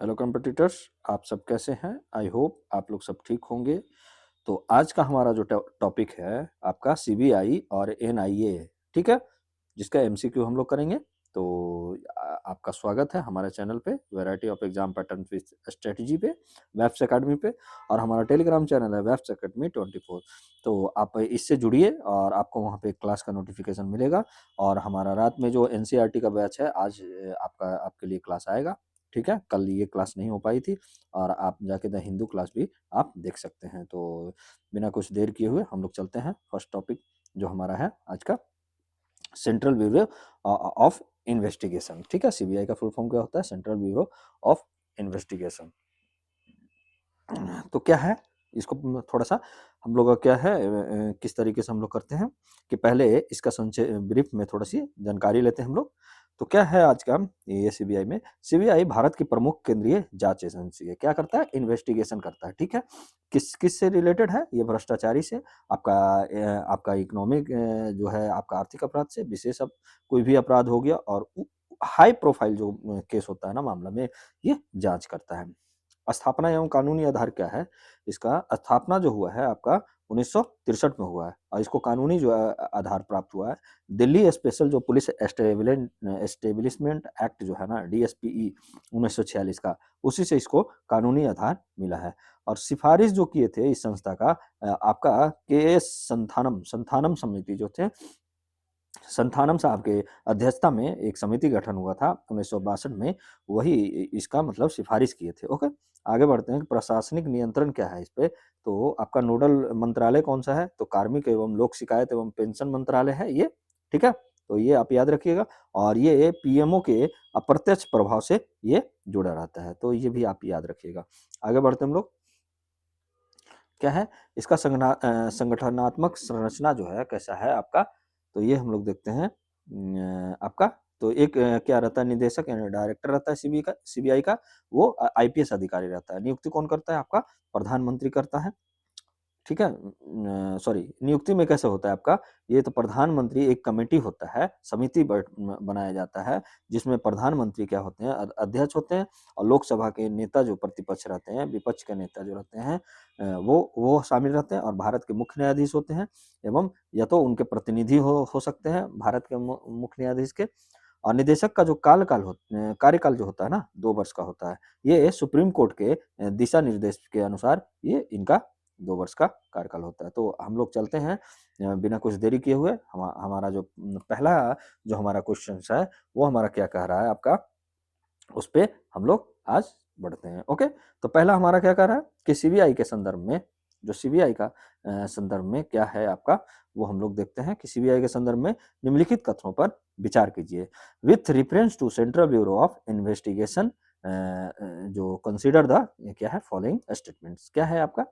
Hello competitors, आप सब कैसे हैं? आई होप आप लोग सब ठीक होंगे। तो आज का हमारा जो टॉपिक है आपका सीबीआई और एनआईए, ठीक है? जिसका एमसीक्यू हम लोग करेंगे। तो आपका स्वागत है हमारे चैनल पे, variety of exam pattern with strategy पे, वेब्स एकेडमी पे। और हमारा टेलीग्राम चैनल है वेब्स एकेडमी 24। तो आप इससे जुड़िए और आपको वहाँ पे क्लास का नोटिफिकेशन मिलेगा। और हमारा रात में जो एनसीईआरटी का बैच है, आज आपके लिए क्लास आएगा, ठीक है? कल ये क्लास नहीं हो पाई थी और आप जाके द हिंदू क्लास भी आप देख सकते हैं। तो बिना कुछ देर किए हुए हम लोग चलते हैं फर्स्ट टॉपिक जो हमारा है आज का, सेंट्रल ब्यूरो ऑफ इन्वेस्टिगेशन। ठीक है, सीबीआई का फुल फॉर्म क्या होता है? Central Bureau of investigation. तो क्या है इसको थोड़ा सा हम लोग का क्या है, किस तरीके से हम लोग करते हैं कि पहले इसका संक्षेप ब्रीफ में थोड़ी सी जानकारी लेते हैं हम लोग। तो क्या है आज का ये सीबीआई में? सीबीआई भारत की प्रमुख केंद्रीय जांच एजेंसी है। क्या करता है? इन्वेस्टिगेशन करता है। ठीक है, किस से रिलेटेड है ये? भ्रष्टाचारी से, आपका इकोनॉमिक जो है, आपका आर्थिक अपराध से, विशेष कोई भी अपराध हो गया, और हाई प्रोफाइल जो केस होता है ना, मामला में ये जांच करता है। स्थापना एवं कानूनी आधार क्या है इसका? स्थापना जो हुआ है आपका 1963 में हुआ है, और इसको कानूनी जो आधार प्राप्त हुआ है दिल्ली स्पेशल जो पुलिस एस्टेब्लिशमेंट एक्ट जो है ना, डीएसपीई 1946 का, उसी से इसको कानूनी आधार मिला है। और सिफारिश जो किए थे इस संस्था का, आपका के एस संथानम संथानम समिति जो थे, संथानम साहब के अध्यक्षता में एक समिति गठन हुआ था 1962 में, वही इसका मतलब सिफारिश किए थे। ओके, आगे बढ़ते हैं कि प्रशासनिक नियंत्रण क्या है इस पे। तो आपका नोडल मंत्रालय कौन सा है? तो कार्मिक एवं लोक शिकायत एवं पेंशन मंत्रालय है ये, ठीक है? तो ये आप याद रखिएगा। और ये पीएमओ के अप्रत्यक्ष प्रभाव से ये जुड़ा रहता है, तो ये भी आप याद रखिएगा। आगे बढ़ते हम लोग, क्या है इसका संगठनात्मक संरचना जो है कैसा है आपका? तो ये हम लोग देखते हैं। आपका तो एक क्या रहता है? निदेशक यानी डायरेक्टर रहता है सीबीआई का। वो आईपीएस अधिकारी रहता है। नियुक्ति कौन करता है आपका? प्रधानमंत्री करता है, ठीक है? सॉरी, नियुक्ति में कैसे होता है आपका? ये तो प्रधानमंत्री, एक कमेटी होता है, समिति बनाया जाता है, जिसमें प्रधानमंत्री क्या होते हैं? अध्यक्ष होते हैं। और लोकसभा के नेता जो प्रतिपक्ष रहते हैं, विपक्ष के नेता जो रहते हैं, वो शामिल रहते हैं। और भारत के मुख्य न्यायाधीश होते हैं, एवं या तो उनके प्रतिनिधि हो सकते हैं भारत के मुख्य न्यायाधीश के। और निदेशक का जो कार्यकाल जो होता है ना, 2 वर्ष का होता है। ये सुप्रीम कोर्ट के दिशा निर्देश के अनुसार ये इनका 2 वर्ष का कार्यकाल होता है। तो हम लोग चलते हैं बिना कुछ देरी किए हुए। हमारा जो पहला जो हमारा क्वेश्चन है, वो हमारा क्या कह रहा है आपका, उस पे हम लोग आज बढ़ते हैं। ओके, तो पहला हमारा क्या कह रहा है कि सीबीआई के संदर्भ में, जो सीबीआई का संदर्भ में क्या है आपका, वो हम लोग देखते हैं कि सीबीआई के संदर्भ में निम्नलिखित कथनों पर विचार कीजिए। With reference to Central Bureau of Investigation, जो कंसीडर द क्या है फॉलोइंग स्टेटमेंट्स। क्या है आपका?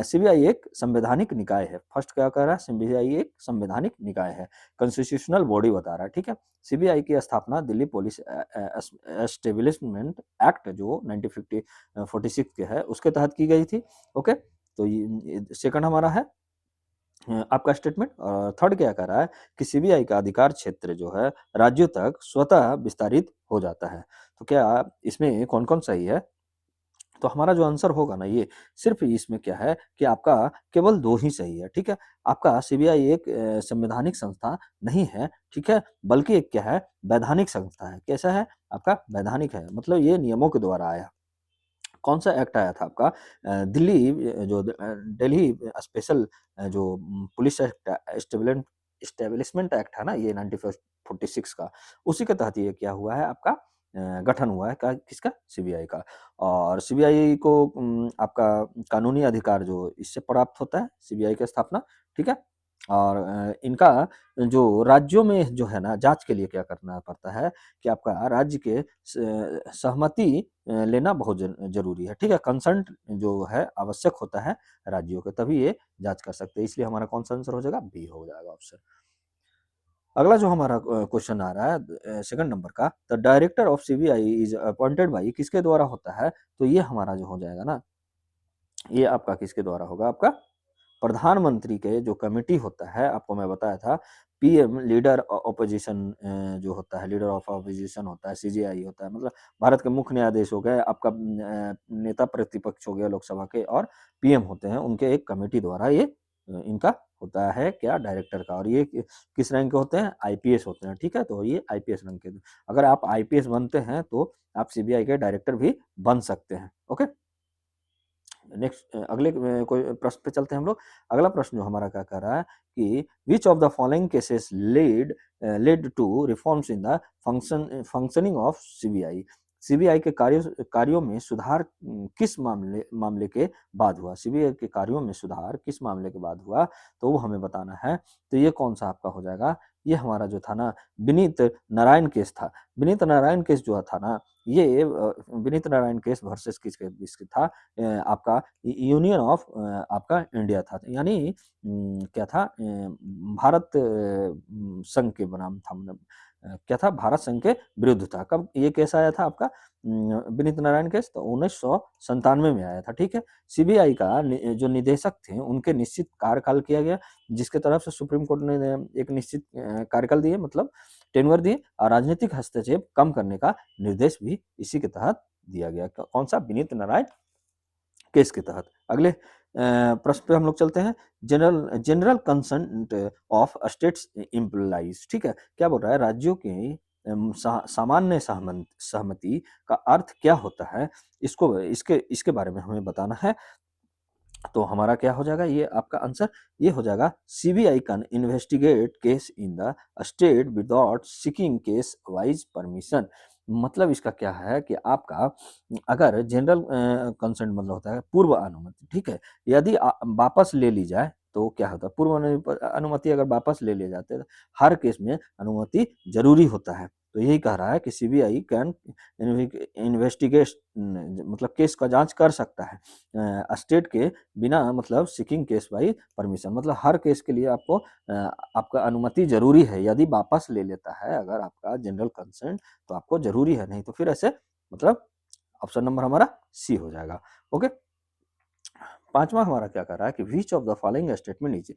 सीबीआई एक संवैधानिक निकाय है। फर्स्ट क्या कह रहा है? सीबीआई एक संवैधानिक निकाय है, कॉन्स्टिट्यूशनल बॉडी बता रहा है, ठीक है? सीबीआई की स्थापना दिल्ली पुलिस एस्टेब्लिशमेंट एक्ट जो 1946 के है, उसके तहत की गई थी। ओके, तो ये सेकंड हमारा है आपका स्टेटमेंट। थर्ड क्या कह रहा है कि सीबीआई का अधिकार क्षेत्र जो है राज्यों तक स्वतः विस्तारित हो जाता है। तो क्या इसमें कौन कौन सही है? तो हमारा जो आंसर होगा ना, ये सिर्फ इसमें क्या है कि आपका केवल 2 ही सही है, ठीक है? आपका सीबीआई एक संवैधानिक संस्था नहीं है, ठीक है? बल्कि एक क्या है? वैधानिक संस्था है। कैसा है? आपका वैधानिक है, मतलब ये नियमों के द्वारा आया। कौन सा एक्ट आया था आपका? दिल्ली स्पेशल जो पुलिस एक्ट, एस्टेब्लिशमेंट एक्ट है ना, ये 1946 का, उसी के तहत ये क्या हुआ है आपका? गठन हुआ है किसका? सीबीआई का। और सीबीआई को आपका कानूनी अधिकार जो इससे प्राप्त होता है, सीबीआई की स्थापना, ठीक है? और इनका जो राज्यों में जो है ना, जांच के लिए क्या करना पड़ता है कि आपका राज्य के सहमति लेना बहुत जरूरी है, ठीक है? कंसंट जो है आवश्यक होता है राज्यों के, तभी ये जांच कर सकते हैं। इसलिए हमारा कौन सा आंसर हो जाएगा? बी हो जाएगा ऑप्शन। अगला जो हमारा क्वेश्चन आ रहा है सेकंड नंबर का, the director of CBI is appointed by, किसके द्वारा होता है? तो ये हमारा जो हो जाएगा ना, ये आपका किसके द्वारा होगा? आपका प्रधानमंत्री के जो कमेटी होता है, आपको मैं बताया था पीएम लीडर ऑपोजिशन जो होता है, लीडर ऑफ ऑपोजिशन होता है, सीजेआई होता है, मतलब भारत के मुख्य न्यायाधीश हो गए, आपका नेता प्रतिपक्ष हो गया लोकसभा के, और पीएम होते हैं, उनके एक कमेटी द्वारा ये इनका होता है क्या, डायरेक्टर का। और ये किस रैंक के होते हैं, आईपीएस होते हैं, ठीक है। तो ये आईपीएस रैंक के, अगर आप आईपीएस बनते हैं तो आप सीबीआई के डायरेक्टर भी बन सकते हैं। ओके, नेक्स्ट अगले कोई प्रश्न पे चलते हैं हम लोग। अगला प्रश्न जो हमारा क्या कह रहा है कि which of the following cases led to reforms in the functioning of CBI. CBI के कार्यों में सुधार किस मामले के बाद हुआ, सीबीआई के कार्यों में सुधार किस मामले के बाद हुआ, तो वो हमें बताना है। तो ये कौन सा आपका हो जाएगा, ये हमारा जो था ना विनीत नारायण केस था। विनीत नारायण केस जो था ना, ये विनीत नारायण केस वर्सेस किसके था, आपका यूनियन ऑफ आपका इंडिया था, यानी क्या था, भारत संघ के बनाम था, मतलब क्या था, भारत संघ के विरुद्ध था। कब ये केस आया था आपका, विनीत नारायण केस, तो 1997 में आया था, ठीक है। सीबीआई का जो निदेशक थे उनके निश्चित कार्यकाल किया गया, जिसके तरफ से सुप्रीम कोर्ट ने एक निश्चित कार्यकाल दिए, मतलब टेन्योर दिए, और राजनीतिक हस्तक्षेप कम करने का निर्देश भी इसी के तहत दिया गया। कौन सा, विनीत नारायण केस के तहत। अगले प्रश्न पे हम लोग चलते हैं, general general consent of states employees, ठीक है। क्या बोल रहा है, राज्यों के सामान्य सहमति का अर्थ क्या होता है, इसको इसके इसके बारे में हमें बताना है। तो हमारा क्या हो जाएगा, ये आपका आंसर ये हो जाएगा, CBI can investigate case in the state without seeking case wise permission. मतलब इसका क्या है कि आपका अगर जनरल कंसेंट मतलब होता है पूर्व अनुमति, ठीक है। यदि वापस ले ली जाए तो क्या होता है, पूर्व अनुमति अगर वापस ले लिए जाते हैं, हर केस में अनुमति जरूरी होता है। तो यही कह रहा है कि सीबीआई कैन इन्वेस्टिगेट, मतलब केस का जांच कर सकता है स्टेट के बिना, मतलब सीकिंग केस बाई परमिशन, मतलब हर केस के लिए आपको आपका अनुमति जरूरी है। यदि वापस ले लेता है अगर आपका जनरल कंसेंट, तो आपको जरूरी है, नहीं तो फिर ऐसे, मतलब ऑप्शन नंबर हमारा सी हो जाएगा। ओके, पांचवा हमारा क्या कर रहा है कि which of the following statement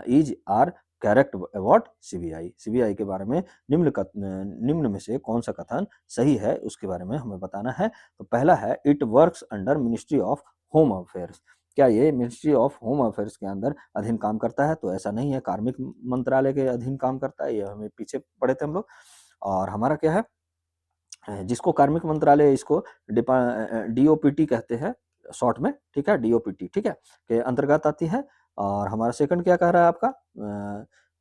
is are correct about CBI. CBI के बारे में निम्न में से कौन सा कथन सही है, उसके बारे में हमें बताना है। तो पहला है, it works under ministry of home affairs. क्या ये मिनिस्ट्री ऑफ होम अफेयर्स के अंदर अधीन काम करता है, तो ऐसा नहीं है, कार्मिक मंत्रालय के अधीन काम करता है, ये हमें पीछे पढ़े थे हम लोग। और हमारा क्या है, जिसको कार्मिक मंत्रालय, इसको डीओपीटी कहते हैं शॉर्ट में, ठीक है, डीओपीटी, ठीक है, के अंतर्गत आती है। और हमारा सेकंड क्या कह रहा है आपका,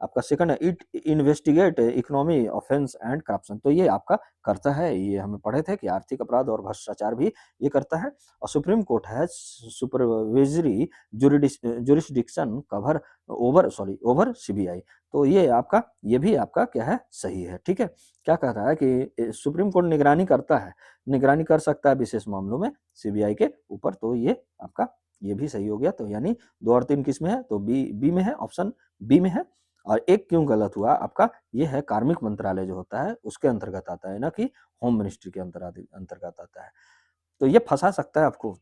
आपका सेकंड है, it investigate economy offence and corruption. तो ये आपका करता है, ये हमें पढ़े थे कि आर्थिक अपराध और भ्रष्टाचार भी ये करता है। और सुप्रीम कोर्ट है supervisory jurisdiction cover over CBI. तो ये आपका, ये भी आपका क्या है, सही है, ठीक है। क्या कह रहा है कि सुप्रीम कोर्ट निगरानी करता है, निगरानी कर सकता है विशेष मामलों में सीबीआई के ऊपर, तो ये आपका ये भी सही हो गया। तो यानी 2 और 3 किस में है, तो बी में है, ऑप्शन बी में है। और एक क्यों गलत हुआ आपका, ये है कार्मिक मंत्रालय जो होता है उसके अंतर्गत आता है, ना कि होम मिनिस्ट्री के अंतर्गत आता है। तो ये फंसा सकता है आपको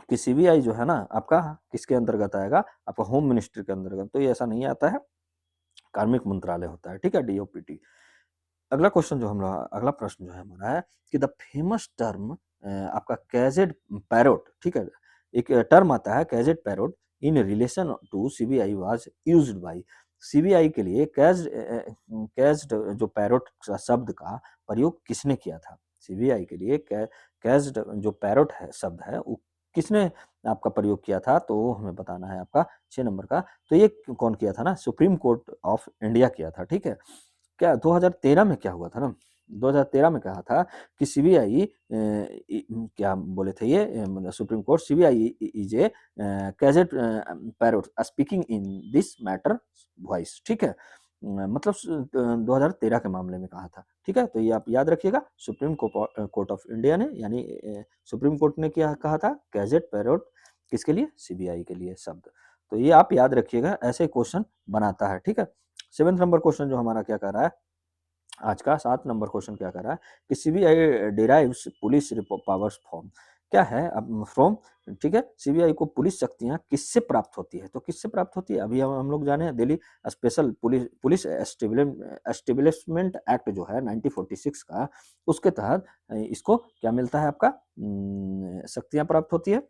कि सीबीआई जो है ना आपका किसके अंतर्गत आएगा, आपका होम मिनिस्ट्री के अंतर्गत, तो ये ऐसा नहीं आता है, कार्मिक मंत्रालय होता है, ठीक है, डीओपीटी। अगला क्वेश्चन जो हम अगला प्रश्न जो है हमारा है कि द फेमस टर्म आपका कैजेड पैरोट, ठीक है, एक टर्म आता है caged parrot in relation to CBI was used by. CBI के लिए कैज्ड जो पैरोट शब्द का प्रयोग किसने किया था, सीबीआई के लिए कैज्ड जो पैरोट है शब्द है वो किसने आपका प्रयोग किया था, तो हमें बताना है आपका 6 नंबर का। तो ये कौन किया था ना, सुप्रीम कोर्ट ऑफ इंडिया किया था, ठीक है। क्या 2013 में क्या हुआ था ना, 2013 में कहा था कि सीबीआई क्या बोले थे ये, मतलब Supreme Court, CBI is a caged parrot speaking in this master's voice, ठीक है। मतलब 2013 के मामले में कहा था, ठीक है। तो ये आप याद रखिएगा, सुप्रीम कोर्ट ऑफ इंडिया ने, यानी सुप्रीम कोर्ट ने क्या कहा था, कैजेट पैरोट किसके लिए, सीबीआई के लिए शब्द। तो ये आप याद रखिएगा, ऐसे क्वेश्चन बनाता है, ठीक है। 7 नंबर क्वेश्चन जो हमारा क्या कर रहा है, आज का 7 नंबर क्वेश्चन क्या कर रहा है कि CBI derives police powers from. क्या है अब फ्रॉम, ठीक है, सीबीआई को पुलिस शक्तियां किससे प्राप्त होती है, तो किससे प्राप्त होती है अभी हम लोग जाने हैं, Delhi special police police establishment act जो है 1946 का, उसके तहत इसको क्या मिलता है आपका, शक्तियां प्राप्त होती है।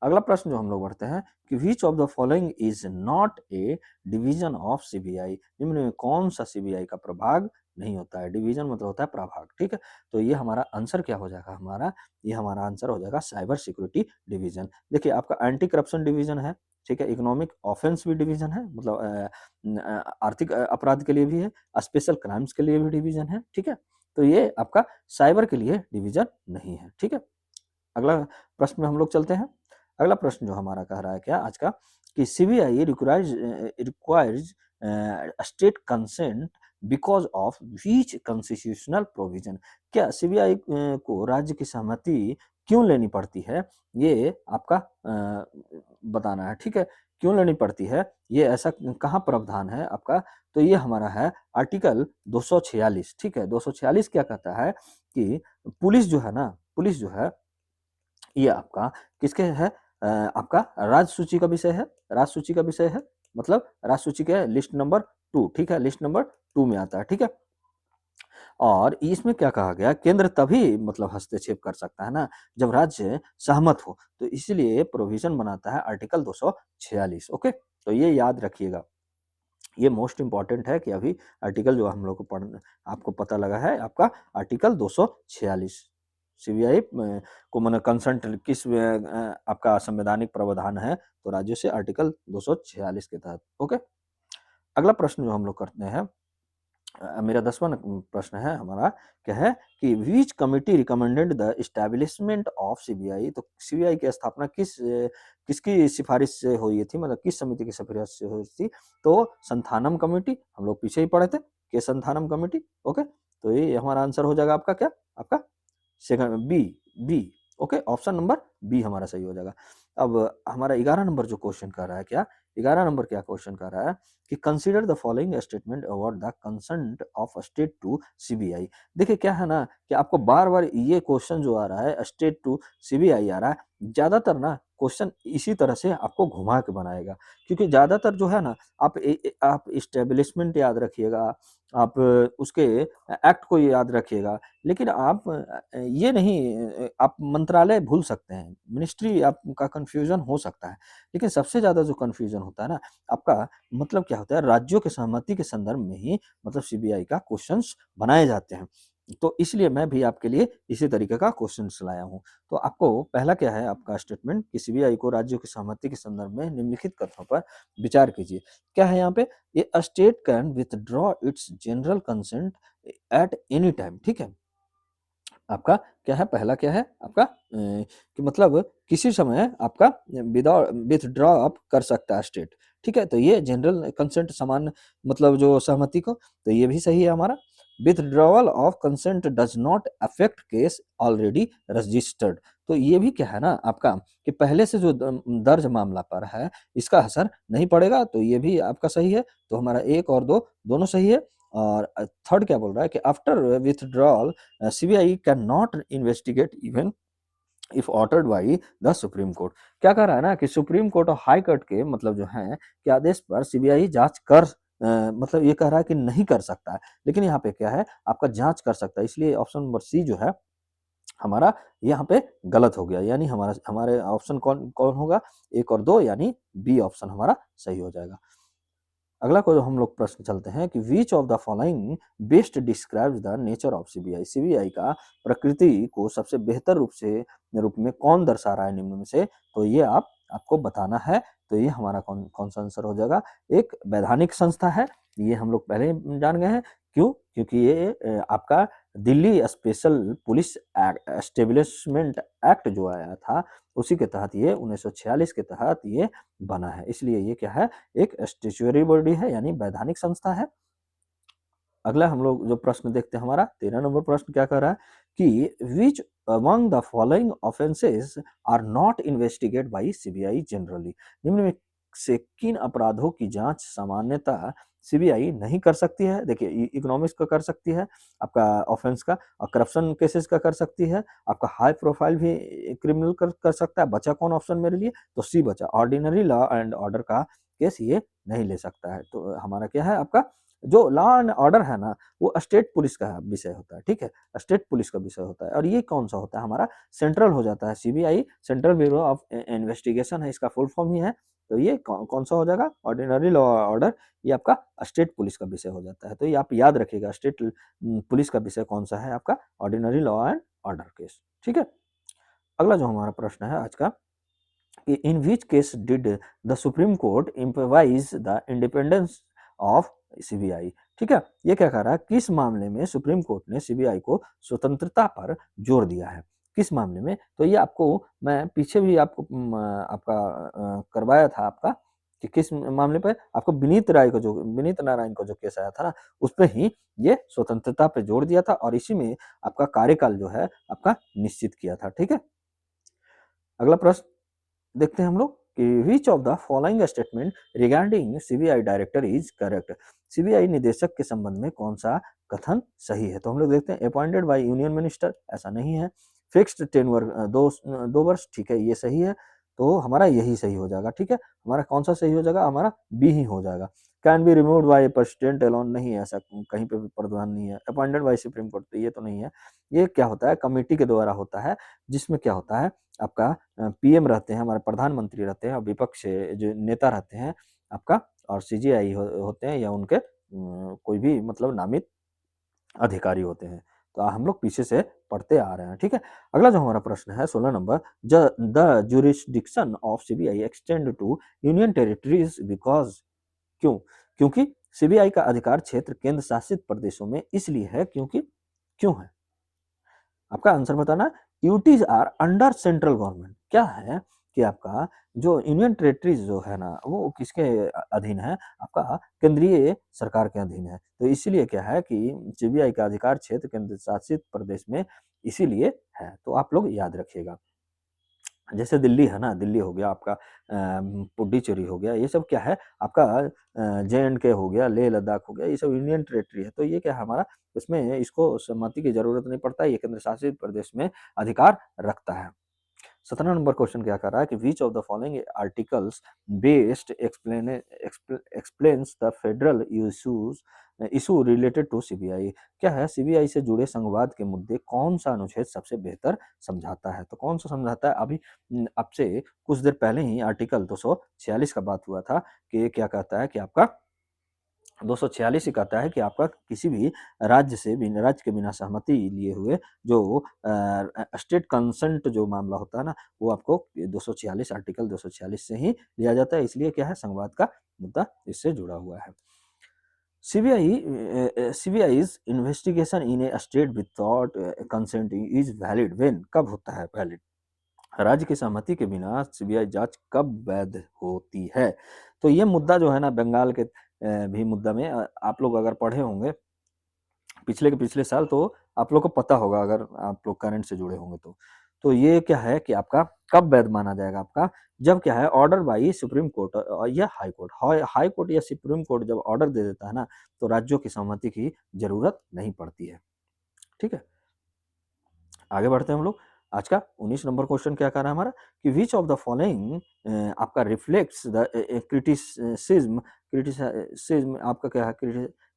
अगला प्रश्न जो हम लोग बढ़ते हैं कि which of the following is not A division of CBI, निम्न में कौन सा सीबीआई का प्रभाग नहीं होता है, डिवीजन मतलब होता है प्रभाग, ठीक है। तो ये हमारा आंसर क्या हो जाएगा, ये हमारा आंसर हो जाएगा साइबर सिक्योरिटी डिवीजन। देखिए आपका एंटी करप्शन डिवीजन है, ठीक है, इकोनॉमिक ऑफेंस भी डिवीजन है, मतलब आर्थिक अपराध के लिए भी है, स्पेशल क्राइम्स के लिए भी डिवीजन है, ठीक है। तो ये आपका साइबर के लिए डिवीजन नहीं है, ठीक है। अगला प्रश्न में हम लोग चलते हैं। अगला प्रश्न जो हमारा कह रहा है क्या आज का, कि CBI requires state consent because of which constitutional provision, क्या सीबीआई को राज्य की सहमति क्यों लेनी पड़ती है, ये आपका बताना है, ठीक है। क्यों लेनी पड़ती है, ये ऐसा कहाँ प्रावधान है आपका, तो ये हमारा है आर्टिकल 246, ठीक है। 246 क्या कहता है कि पुलिस जो है ना, पुलिस जो है ये आपका किसके है, आपका राज्य सूची का विषय है, राज्य सूची का विषय है, मतलब राज्य सूची के लिस्ट नंबर 2, ठीक है, लिस्ट नंबर 2 में आता है, ठीक है। और इसमें क्या कहा गया, केंद्र तभी मतलब हस्तक्षेप कर सकता है ना जब राज्य सहमत हो, तो इसलिए प्रोविजन बनाता है आर्टिकल 246, ओके। तो ये याद रखिएगा, ये मोस्ट इंपॉर्टेंट है कि अभी आर्टिकल जो हम लोग को पढ़, आपको पता लगा है आपका आर्टिकल 246, सीबीआई को मैंने कंसंट किस आपका संवैधानिक प्रावधान है, तो राज्यों से आर्टिकल 246 के तहत, ओके। अगला प्रश्न जो हम लोग करते हैं, मेरा 10वां प्रश्न है हमारा, क्या है कि विच committee recommended the establishment of CBI, तो सीबीआई की स्थापना किसकी सिफारिश से हुई थी, मतलब किस समिति की सिफारिश से हुई थी, तो संथानम कमेटी, हम लोग पीछे ही पढ़े थे कि संथानम कमेटी, ओके। तो ये हमारा आंसर हो जाएगा आपका क्या, आपका second B, B, okay, option number B हमारा सही हो जाएगा। अब हमारा 11 नंबर जो क्वेश्चन कर रहा है क्या, 11 नंबर क्या क्वेश्चन कर रहा है कि consider the following statement about the consent of state to CBI. देखिए क्या है ना कि आपको बार बार ये क्वेश्चन जो आ रहा है स्टेट टू सीबीआई आ रहा है, ज्यादातर ना क्वेश्चन इसी तरह से आपको घुमा के बनाएगा, क्योंकि ज्यादातर जो है ना आप इस्टेब्लिशमेंट याद रखिएगा, आप उसके एक्ट को याद रखिएगा, लेकिन आप ये नहीं, आप मंत्रालय भूल सकते हैं, मिनिस्ट्री आपका कंफ्यूजन हो सकता है, लेकिन सबसे ज्यादा जो कंफ्यूजन होता है ना आपका, मतलब क्या होता है, राज्यों के सहमति के संदर्भ में ही मतलब सीबीआई का क्वेश्चंस बनाए जाते हैं। तो इसलिए मैं भी आपके लिए इसी तरीके का क्वेश्चंस लाया हूँ। तो आपको पहला क्या है आपका स्टेटमेंट कि सीबीआई को राज्यों की सहमति के संदर्भ में निम्नलिखित कथनों पर विचार कीजिए। क्या है यहाँ पे, ये state can withdraw it's general consent at any time, ठीक है। आपका क्या है, पहला क्या है आपका कि मतलब किसी समय आपका विदाउट विथड्रॉ अप कर सकता है स्टेट, ठीक है। तो ये जनरल कंसेंट समान मतलब जो सहमति को, तो ये भी सही है हमारा। Withdrawal of consent does not affect case already registered, तो ये भी क्या है ना आपका कि पहले से जो दर्ज मामला पर है इसका असर नहीं पड़ेगा, तो ये भी आपका सही है। तो हमारा एक और दो दोनों सही है। और थर्ड क्या बोल रहा है कि after withdrawal CBI can not investigate even if ordered by the Supreme court. क्या कह रहा है ना कि सुप्रीम कोर्ट और हाई कोर्ट के मतलब जो है के आदेश पर सीबीआई जांच कर मतलब ये कह रहा है कि नहीं कर सकता है, लेकिन यहाँ पे क्या है आपका जांच कर सकता है, इसलिए ऑप्शन नंबर सी जो है हमारा यहाँ पे गलत हो गया, यानी हमारा हमारे ऑप्शन कौन कौन होगा, एक और दो, यानी बी ऑप्शन हमारा सही हो जाएगा। अगला को हम लोग प्रश्न चलते हैं कि which of the following best describes the nature of CBI, CBI का प्रकृति को सबसे बेहतर रूप में कौन दर्शा रहा है निम्न में से, तो ये आपको बताना है। तो ये हमारा कौन कौन सा आंसर हो जाएगा, एक वैधानिक संस्था है, ये हम लोग पहले ही जान गए हैं, क्यों, क्योंकि ये आपका Delhi special police establishment act जो आया था उसी के तहत ये 1946 के तहत ये बना है, इसलिए ये क्या है, एक स्टेचुअरी बॉडी है, यानी वैधानिक संस्था है। अगला हम लोग जो प्रश्न देखते हैं हमारा 13 नंबर प्रश्न क्या कर रहा है कि which among the following offences are not investigate by CBI generally, निम्न में से किन अपराधों की जांच सामान्यतः सीबीआई नहीं कर सकती है? देखिए, इकोनॉमिक्स का कर सकती है, आपका ऑफेंस का, और करप्शन केसेस का कर सकती है, आपका हाई प्रोफाइल भी क्रिमिनल कर सकता है। बचा कौन ऑप्शन मेरे लिए? तो सी बचा, ऑर्डिनरी लॉ एंड ऑर्डर का केस ये नहीं ले सकता है। तो हमारा क्या है आपका, जो लॉ एंड ऑर्डर है ना, वो स्टेट पुलिस का विषय होता है, ठीक है? स्टेट पुलिस का विषय होता है, और ये कौन सा होता है हमारा, सेंट्रल हो जाता है। CBI central Bureau of investigation है, इसका फुल फॉर्म ही है। तो ये कौन सा हो जाएगा, ऑर्डिनरी लॉ ऑर्डर, ये आपका स्टेट पुलिस का विषय हो जाता है। तो ये आप याद रखिएगा, स्टेट पुलिस का विषय कौन सा है आपका, ordinary law and order case, ठीक है? अगला जो हमारा प्रश्न है आज का, कि in which case did the Supreme Court improvise the independence of CBI? ठीक है, ये क्या कह रहा है, किस मामले में सुप्रीम कोर्ट ने सीबीआई को स्वतंत्रता पर जोर दिया है, किस मामले में? तो ये आपको मैं पीछे भी आपको आपका करवाया था आपका, कि किस मामले पर आपको विनीत नारायण को जो केस आया था ना, उस पर ही ये स्वतंत्रता पे जोर दिया था, और इसी में आपका कार्यकाल जो है आपका निश्चित किया था, ठीक है? अगला प्रश्न देखते हैं हम लोग, कि which of the following statement regarding CBI director is correct? CBI निदेशक के संबंध में कौन सा कथन सही है? तो हम लोग देखते हैं, अपॉइंटेड बाय यूनियन मिनिस्टर, ऐसा नहीं है। फिक्स्ड टेन्योर, दो वर्ष, ठीक है, ये सही है। तो हमारा यही सही हो जाएगा, ठीक है? हमारा कौन सा सही हो जाएगा, हमारा बी ही हो जाएगा। Can be removed by president alone, नहीं है, ऐसा कहीं पे भी प्रावधान नहीं है। अपॉइंटेड बाय सुप्रीम कोर्ट, तो ये तो नहीं है। ये क्या होता है, कमेटी के द्वारा होता है, जिसमें क्या होता है आपका, पीएम रहते हैं, हमारे प्रधानमंत्री रहते हैं, और विपक्ष से जो नेता रहते हैं आपका, और सीजीआई होते हैं, या उनके कोई भी मतलब नामित अधिकारी होते हैं। तो हम लोग पीछे से पढ़ते आ रहे हैं, ठीक है? अगला जो हमारा प्रश्न है 16 number, the jurisdiction of CBI extend to union territories because, क्यों? क्योंकि सीबीआई का अधिकार क्षेत्र केंद्र शासित प्रदेशों में इसलिए है क्योंकि, क्यों है? आपका आंसर बताना। Duties are under central government, क्या है कि आपका जो यूनियन टेरिटरीज जो है ना, वो किसके अधीन है, आपका केंद्रीय सरकार के अधीन है। तो इसीलिए क्या है कि सीबीआई का अधिकार क्षेत्र केंद्र शासित प्रदेश में इसीलिए है। तो आप लोग याद रखिएगा, जैसे दिल्ली है ना, दिल्ली हो गया आपका, पुडुचेरी हो गया, ये सब क्या है आपका, जे एंड के हो गया, लेह लद्दाख हो गया, ये सब यूनियन टेरिटरी है। तो ये क्या है हमारा, इसमें इसको सहमति की जरूरत नहीं पड़ता है, ये केंद्र शासित प्रदेश में अधिकार रखता है। 17 नंबर क्वेश्चन क्या कर रहा है, कि which of the following articles based explains the federal issues issue related to CBI? क्या है, सीबीआई से जुड़े संघवाद के मुद्दे कौन सा अनुच्छेद सबसे बेहतर समझाता है? तो कौन सा समझाता है, अभी आपसे कुछ देर पहले ही आर्टिकल 246 का बात हुआ था, कि ये क्या कहता है कि आपका 246 ही कहता है कि आपका किसी भी राज्य के बिना सहमति लिए हुए जो स्टेट कंसेंट जो मामला होता है ना, वो आपको 246 आर्टिकल 246 से ही लिया जाता है। इसलिए क्या है, संवाद का मुद्दा इससे जुड़ा हुआ है। CBI's investigation in a state without consent is valid when, कब होता है वैलिड? राज्य की सहमति के बिना सीबीआई जांच कब वैध होती है? तो ये मुद्दा जो है ना, बंगाल के भी मुद्दा में आप लोग अगर पढ़े होंगे पिछले के पिछले साल, तो आप लोग को पता होगा, अगर आप लोग करंट से जुड़े होंगे तो। तो ये क्या है कि आपका कब वैध माना जाएगा आपका, जब क्या है, ऑर्डर बाई सुप्रीम कोर्ट या हाई कोर्ट, हाई कोर्ट या सुप्रीम कोर्ट जब ऑर्डर दे देता है ना, तो राज्यों की सहमति की जरूरत नहीं पड़ती है, ठीक है? आगे बढ़ते हैं हम लोग। आज का 19 नंबर क्वेश्चन क्या कह रहा है हमारा, कि विच ऑफ द फॉलोइंग आपका रिफ्लेक्ट्स द क्रिटिसिज्म आपका क्या है,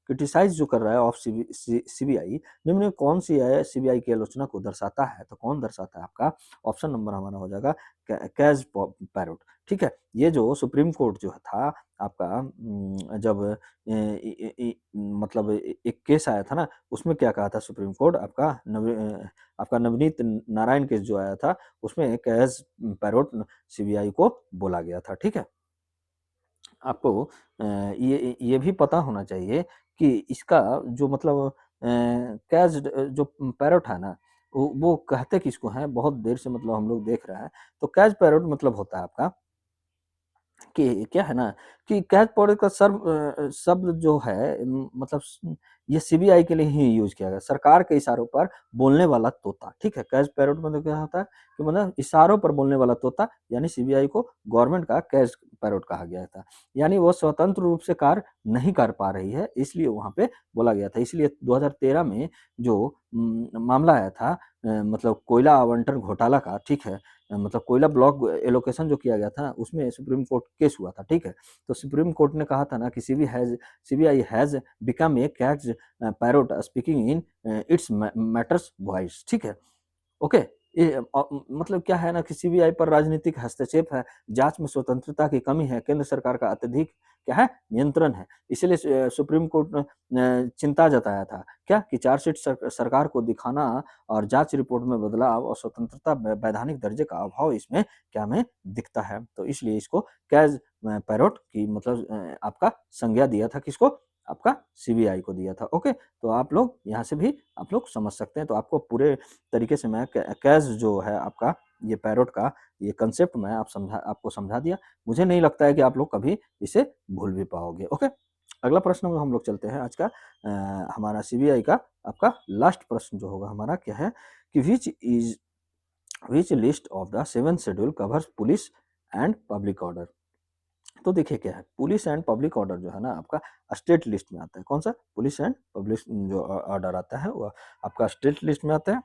क्रिटिसाइज जो कर रहा है ऑफ सीबीआई, निम्न में कौन सी है सीबीआई की आलोचना को दर्शाता है? तो कौन दर्शाता है आपका, ऑप्शन नंबर हमारा हो जाएगा कैज पैरोट, ठीक है? ये जो सुप्रीम कोर्ट जो था आपका, जब मतलब एक केस आया था ना, उसमें क्या कहा था सुप्रीम कोर्ट, आपका नवनीत नारायण केस जो आया था, उसमें कैज पैरोट सीबीआई को बोला गया था, ठीक है? आपको ये भी पता होना चाहिए कि इसका जो मतलब कैज जो पैरोट है ना, वो कहते किसको हैं, बहुत देर से मतलब हम लोग देख रहे हैं। तो कैज पैरोट मतलब होता है आपका, कि क्या है ना, कि कैच पाउडर का शब्द जो है मतलब ये सीबीआई के लिए ही यूज़ किया गया। सरकार के इशारों पर बोलने वाला तोता, ठीक है? कैच पैरट मतलब क्या होता है कि मतलब इशारों पर बोलने वाला तोता, यानी सीबीआई को गवर्नमेंट का कैच पैरट कहा गया था। यानी वो स्वतंत्र रूप से कार्य नहीं कर पा रही है, इसलिए वहाँ पे बोला गया था। इसलिए 2013 में जो मामला आया था मतलब कोयला आवंटन घोटाला का, ठीक है? मतलब कोयला ब्लॉक एलोकेशन जो किया गया था, उसमें सुप्रीम कोर्ट केस हुआ था, ठीक है? तो सुप्रीम कोर्ट ने कहा था ना कि CBI has become a catch parrot speaking in its matters voice, ठीक है? ओके। मतलब क्या है ना कि सीबीआई पर राजनीतिक हस्तक्षेप है, जांच में स्वतंत्रता की कमी है, केंद्र सरकार का अत्यधिक क्या है नियंत्रण है। इसीलिए सुप्रीम कोर्ट ने चिंता जताया था क्या कि चार्जशीट सरकार को दिखाना और जांच रिपोर्ट में बदलाव और स्वतंत्रता वैधानिक दर्जे का अभाव इसमें क्या में दिखता है। तो इसलिए इसको कैज पैरोट की मतलब आपका संज्ञा दिया था किसको, आपका सीबीआई को दिया था। ओके, तो आप लोग यहाँ से भी आप लोग समझ सकते हैं। तो आपको पूरे तरीके से मैं कैज़ जो है आपका ये पैरॉट का ये कंसेप्ट मैं आपको समझा दिया। मुझे नहीं लगता है कि आप लोग कभी इसे भूल भी पाओगे। ओके, अगला प्रश्न में हम लोग चलते हैं आज का हमारा सीबीआई का आपका लास्ट प्रश्न जो होगा हमारा क्या है कि विच list of the 7th schedule covers police and public order. तो देखिए क्या है, पुलिस एंड पब्लिक ऑर्डर जो है ना आपका स्टेट लिस्ट में आता है। कौन सा? पुलिस एंड पब्लिक जो ऑर्डर आता है वो आपका स्टेट लिस्ट में आता है।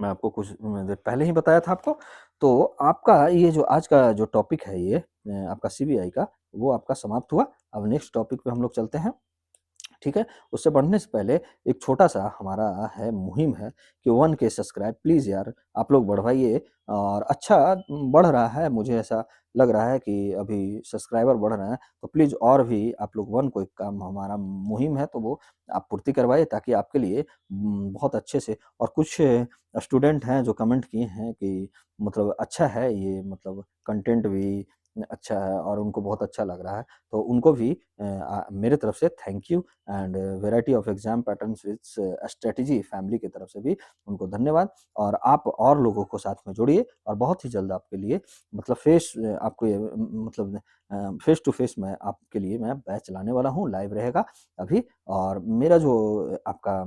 मैं आपको कुछ देर पहले ही बताया था आपको। तो आपका ये जो आज का जो टॉपिक है ये आपका सीबीआई का, वो आपका समाप्त हुआ। अब नेक्स्ट टॉपिक पे हम लोग चलते हैं। ठीक है? उससे बढ़ने से पहले एक छोटा-सा हमारा है मुहिम है कि 1 के सब्सक्राइब प्लीज़ यार आप लोग बढ़वाइए और अच्छा बढ़ रहा है, मुझे ऐसा लग रहा है कि अभी सब्सक्राइबर बढ़ रहे हैं, तो प्लीज़ और भी आप लोग 1 कोई काम हमारा मुहिम है तो वो आप पूर्ति करवाइए ताकि आपके लिए बहुत अच्छे से और कुछ स्टूडेंट हैं जो कमेंट किए हैं कि मतलब अच्छा है ये मतलब कंटेंट भी अच्छा है और उनको बहुत अच्छा लग रहा है, तो उनको भी मेरे तरफ से thank you and variety of exam patterns with strategy family की तरफ से भी उनको धन्यवाद। और आप और लोगों को साथ में जोड़िए और बहुत ही जल्द आपके लिए मतलब आपको ये मतलब फेस टू फेस मैं आपके लिए मैं बैच लाने वाला हूँ, लाइव रहेगा अभी। और मेरा जो आपका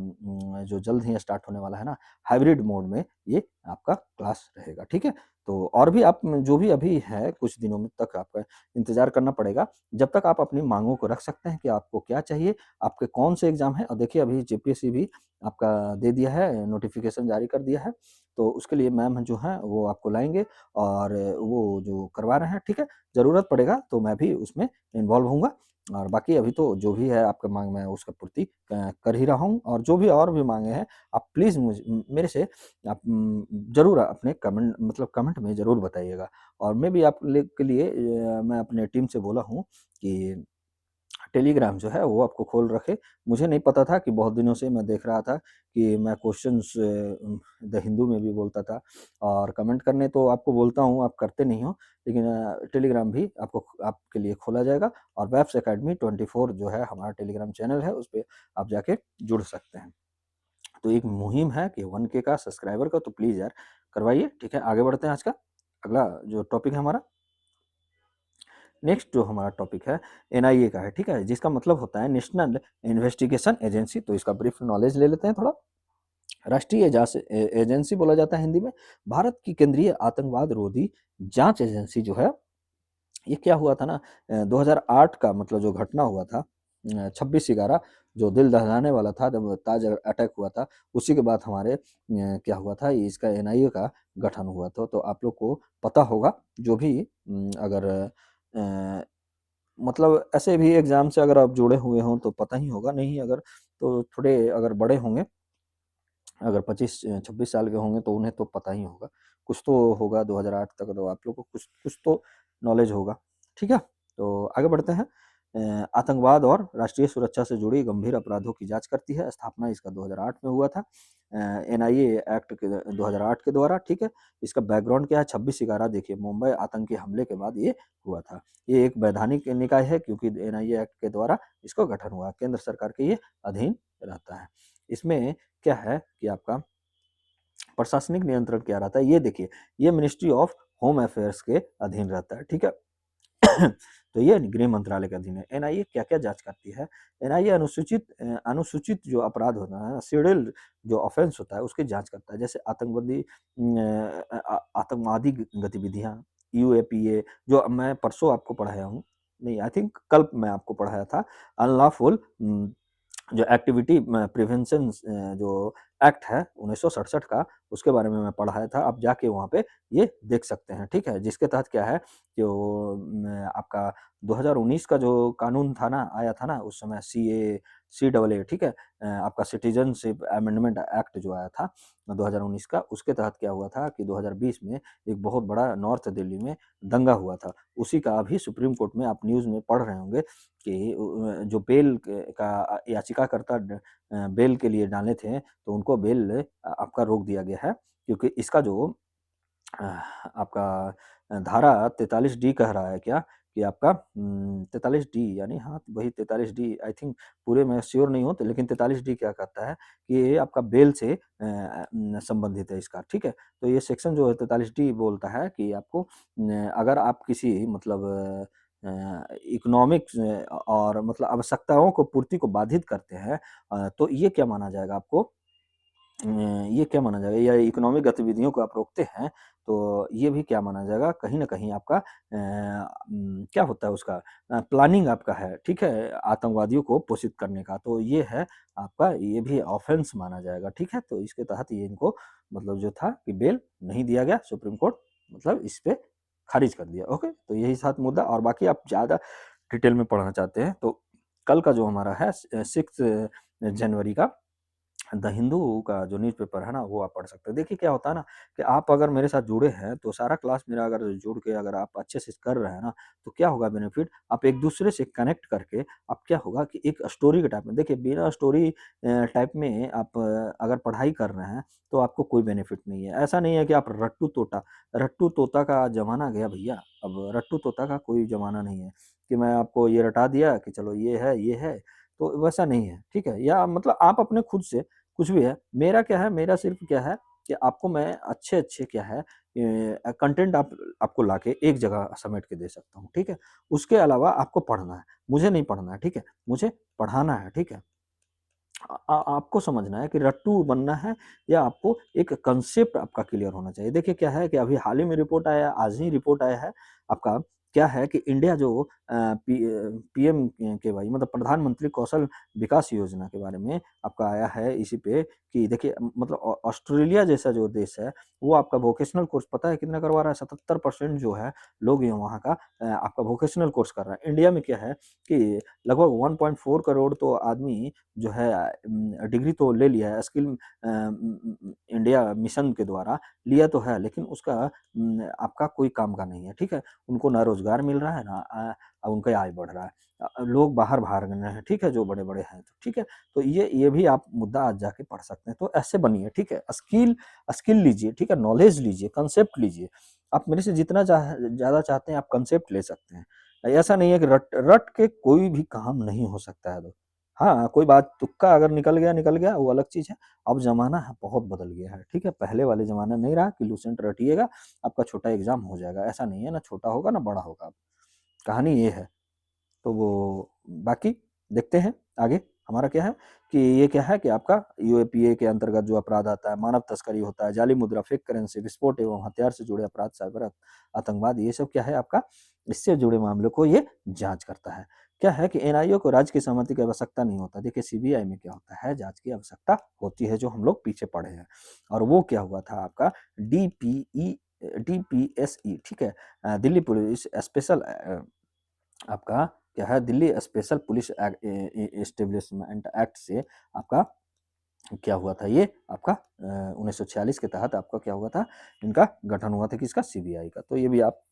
जो जल्द ही स्टार्ट होने वाला है ना हाइब्रिड मोड में ये आपका क्लास रहेगा, ठीक है? तो और भी आप जो भी अभी है कुछ दिनों में तक आपका इंतज़ार करना पड़ेगा, जब तक आप अपनी माँगों को रख सकते हैं कि आपको क्या चाहिए, आपके कौन से एग्ज़ाम हैं। और देखिए अभी जेपीएससी भी आपका दे दिया है, नोटिफ़िकेशन जारी कर दिया है, तो उसके लिए मैम जो हैं वो आपको लाएँगे और वो जो करवा रहे हैं, ठीक है? ज़रूरत पड़ेगा तो मैं भी उसमें इन्वॉल्व होऊँगा और बाकी अभी तो जो भी है आपका माँग मैं उसका पूर्ति कर ही रहा हूँ और जो भी और भी माँगे हैं, आप प्लीज़ मेरे से आप ज़रूर अपने कमेंट में ज़रूर बताइएगा। और मैं भी आप के लिए मैं अपने टीम से बोला हूँ कि टेलीग्राम जो है वो आपको खोल रखे। मुझे नहीं पता था कि बहुत दिनों से मैं देख रहा था कि मैं क्वेश्चंस द हिंदू में भी बोलता था और कमेंट करने तो आपको बोलता हूँ, आप करते नहीं हो। लेकिन टेलीग्राम भी आपके लिए खोला जाएगा और वेब्स अकेडमी 24 जो है हमारा टेलीग्राम चैनल है, उसपे आप जाके जुड़ सकते हैं। तो एक मुहिम है कि 1 के का सब्सक्राइबर का तो प्लीज़ यार करवाइए, ठीक है? आगे बढ़ते हैं आज का अगला जो टॉपिक है हमारा। नेक्स्ट जो हमारा टॉपिक है एनआईए का है, ठीक है? जिसका मतलब होता है नेशनल इन्वेस्टिगेशन एजेंसी। तो इसका ब्रीफ नॉलेज ले लेते हैं थोड़ा। राष्ट्रीय जाँच एजेंसी बोला जाता है हिंदी में। भारत की केंद्रीय आतंकवाद रोधी जाँच एजेंसी जो है, ये क्या हुआ था ना 2008 का मतलब जो घटना हुआ था 26/11 जो दिल दहलाने वाला था जब ताज अटैक हुआ था, उसी के बाद हमारे क्या हुआ था इसका एनआईए का गठन हुआ था। तो आप लोग को पता होगा जो भी अगर अ, मतलब ऐसे भी एग्ज़ाम से अगर आप जुड़े हुए हों तो पता ही होगा, नहीं अगर तो थोड़े अगर बड़े होंगे, अगर 25-26 साल के होंगे तो उन्हें तो पता ही होगा। कुछ तो होगा 2008 तक तो आप लोग को कुछ कुछ तो नॉलेज होगा, ठीक है? तो आगे बढ़ते हैं। आतंकवाद और राष्ट्रीय सुरक्षा से जुड़ी गंभीर अपराधों की जाँच करती है, स्थापना इसका 2008 में हुआ था। एनआईए एक्ट के 2008 के द्वारा, ठीक है? इसका बैकग्राउंड क्या है 26/11 देखिए मुंबई आतंकी हमले के बाद ये हुआ था। ये एक वैधानिक निकाय है क्योंकि एनआईए एक्ट के द्वारा इसका गठन हुआ, केंद्र सरकार के ये अधीन रहता है। इसमें क्या है कि आपका प्रशासनिक नियंत्रण क्या रहता है, ये देखिए, ये मिनिस्ट्री ऑफ होम अफेयर्स के अधीन रहता है, ठीक है? तो ये गृह मंत्रालय के अधीन है। एनआईए क्या-क्या जाँच करती है? एनआईए अनुसूचित जो अपराध होता है ना, शेड्यूल्ड जो ऑफ़ेंस होता है, उसकी जाँच करता है। जैसे आतंकवादी गतिविधियाँ, यूएपीए जो मैं परसों आपको पढ़ाया हूँ, नहीं आई थिंक कल मैं आपको पढ़ाया था, अनलॉफुल जो एक्टिविटी प्रिवेंशन जो एक्ट है 1967 का, उसके बारे में मैं पढ़ाया था। आप जाके वहाँ पे ये देख सकते हैं, ठीक है? जिसके तहत क्या है कि वो आपका 2019 का जो कानून था ना, आया था ना उस समय सीएए, ठीक है? आपका सिटीज़नशिप अमेंडमेंट एक्ट जो आया था 2019 का, उसके तहत क्या हुआ था कि 2020 में एक बहुत बड़ा नॉर्थ दिल्ली में दंगा हुआ था। उसी का अभी सुप्रीम कोर्ट में आप न्यूज़ में पढ़ रहे होंगे कि जो बेल का याचिकाकर्ता बेल के लिए डाले थे, तो उनको बेल आपका रोक दिया गया है क्योंकि इसका जो अ, आपका धारा 43 डी कह रहा है क्या कि आपका 43 डी यानी हाँ, वही 43 डी आई थिंक पूरे मैं श्योर नहीं हूँ, तो लेकिन 43 डी क्या कहता है कि ये आपका बेल से संबंधित है इसका, ठीक है? तो ये सेक्शन जो है 43 डी बोलता है कि आपको अगर आप किसी मतलब इकोनॉमिक्स और मतलब आवश्यकताओं को पूर्ति को बाधित करते हैं तो ये क्या माना जाएगा आपको ये क्या माना जाएगा या इकोनॉमिक गतिविधियों को आप रोकते हैं, तो ये भी क्या माना जाएगा कहीं न कहीं आपका क्या होता है उसका प्लानिंग आपका है, ठीक है? आतंकवादियों को पोषित करने का, तो ये है आपका ये भी ऑफ़ेंस माना जाएगा, ठीक है? तो इसके तहत ये इनको मतलब जो था कि बेल नहीं दिया गया, सुप्रीम कोर्ट मतलब इस पे खारिज कर दिया, ओके? तो यही सात मुद्दा और बाकी आप ज़्यादा डिटेल में पढ़ना चाहते हैं, तो कल का जो हमारा है 6 जनवरी का द हिंदू का जो न्यूज़पेपर है ना, वो आप पढ़ सकते हैं। देखिए क्या होता है ना कि आप अगर मेरे साथ जुड़े हैं, तो सारा क्लास मेरा अगर जुड़ के अगर आप अच्छे से कर रहे हैं ना, तो क्या होगा बेनिफिट, आप एक-दूसरे से कनेक्ट करके अब क्या होगा कि एक स्टोरी के टाइप में देखिए बिना स्टोरी टाइप में आप अगर पढ़ाई कर रहे हैं, तो आपको कोई बेनिफिट नहीं है। ऐसा नहीं है कि आप रट्टू-तोता का ज़माना गया भैया, अब रट्टू-तोता का कोई ज़माना नहीं है, कि मैं आपको ये रटा दिया कि चलो ये है, तो वैसा नहीं है, ठीक है? या मतलब आप अपने खुद से कुछ भी है। मेरा क्या है, मेरा सिर्फ़ क्या है कि आपको मैं अच्छे-अच्छे क्या है कंटेंट आपको लाके एक जगह समेट के दे सकता हूँ, ठीक है? उसके अलावा आपको पढ़ना है, मुझे नहीं पढ़ना है, ठीक है? मुझे पढ़ाना है, ठीक है? आपको समझना है कि रट्टू बनना है या आपको एक कांसेप्ट आपका क्लियर होना चाहिए। देखिए क्या है कि अभी हाल ही में रिपोर्ट आया है, आज ही रिपोर्ट आया है आपका क्या है कि इंडिया जो पीएम के वाई मतलब प्रधानमंत्री कौशल विकास योजना के बारे में आपका आया है इसी पे कि देखिए मतलब ऑस्ट्रेलिया जैसा जो देश है, वो आपका वोकेशनल कोर्स पता है कितना करवा रहा है? 77% जो है लोग ये वहाँ का आपका वोकेशनल कोर्स कर रहा है। इंडिया में क्या है कि लगभग 1.4 करोड़ तो आदमी जो है डिग्री तो ले लिया है इंडिया मिशन के द्वारा लिया तो है लेकिन उसका आपका कोई काम का नहीं है, ठीक है? उनको ना रोज़गार मिल रहा है ना उनका आय बढ़ रहा है। लोग बाहर भाग रहे हैं, ठीक है? जो बड़े-बड़े हैं, तो ठीक है? तो ये भी आप मुद्दा आज जाके पढ़ सकते हैं, तो ऐसे बनिए, ठीक है? स्किल लीजिए, ठीक है? नॉलेज लीजिए, कांसेप्ट लीजिए। आप मेरे से जितना ज़्यादा चाहते हैं आप कांसेप्ट ले सकते हैं। ऐसा नहीं है कि रट रट के कोई भी काम नहीं हो सकता है। हाँ, कोई बात तुक्का अगर निकल गया वो अलग चीज़ है। अब ज़माना है बहुत बदल गया है, ठीक है? पहले वाले ज़माना नहीं रहा कि लूसेंट रटिएगा, आपका छोटा एग्ज़ाम हो जाएगा, ऐसा नहीं है, ना छोटा होगा ना बड़ा होगा। कहानी ये है। तो वो बाकी देखते हैं आगे हमारा क्या है कि ये क्या है कि आपका यूएपीए के अंतर्गत जो अपराध आता है, मानव तस्करी होता है, जाली मुद्रा, फेक करेंसी, विस्फोट एवं हथियार से जुड़े अपराध, साइबर आतंकवाद ये सब क्या है आपका इससे जुड़े मामलों को ये जाँच करता है। क्या है कि एनआईए को राज्य की सहमति की आवश्यकता नहीं होता। देखिए सीबीआई में क्या होता है जाँच की आवश्यकता होती है जो हम लोग पीछे पढ़े हैं। और वो क्या हुआ था आपका डीपीएसई ठीक है? दिल्ली पुलिस स्पेशल आपका क्या है Delhi special police establishment act से आपका क्या हुआ था ये आपका 1946 के तहत आपका क्या हुआ था इनका गठन हुआ था किसका सीबीआई का तो ये भी आप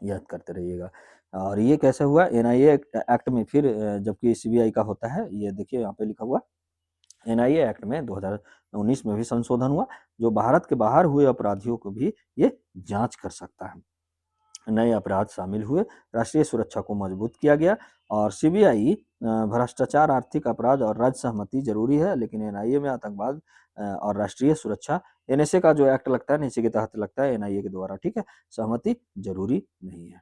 याद करते रहिएगा और ये कैसे हुआ एनआईए एक्ट में फिर जबकि सीबीआई का होता है ये देखिए यहाँ पे लिखा हुआ एनआईए एक्ट में 2019 में भी संशोधन हुआ जो भारत के बाहर हुए अपराधियों को भी ये जांच कर सकता है नए अपराध शामिल हुए, राष्ट्रीय सुरक्षा को मजबूत किया गया और सीबीआई भ्रष्टाचार, आर्थिक अपराध और राज्य सहमति जरूरी है, लेकिन एनआईए में आतंकवाद और राष्ट्रीय सुरक्षा एनएसए का जो एक्ट लगता है, इसी के तहत लगता है एनआईए के द्वारा, ठीक है? सहमति जरूरी नहीं है।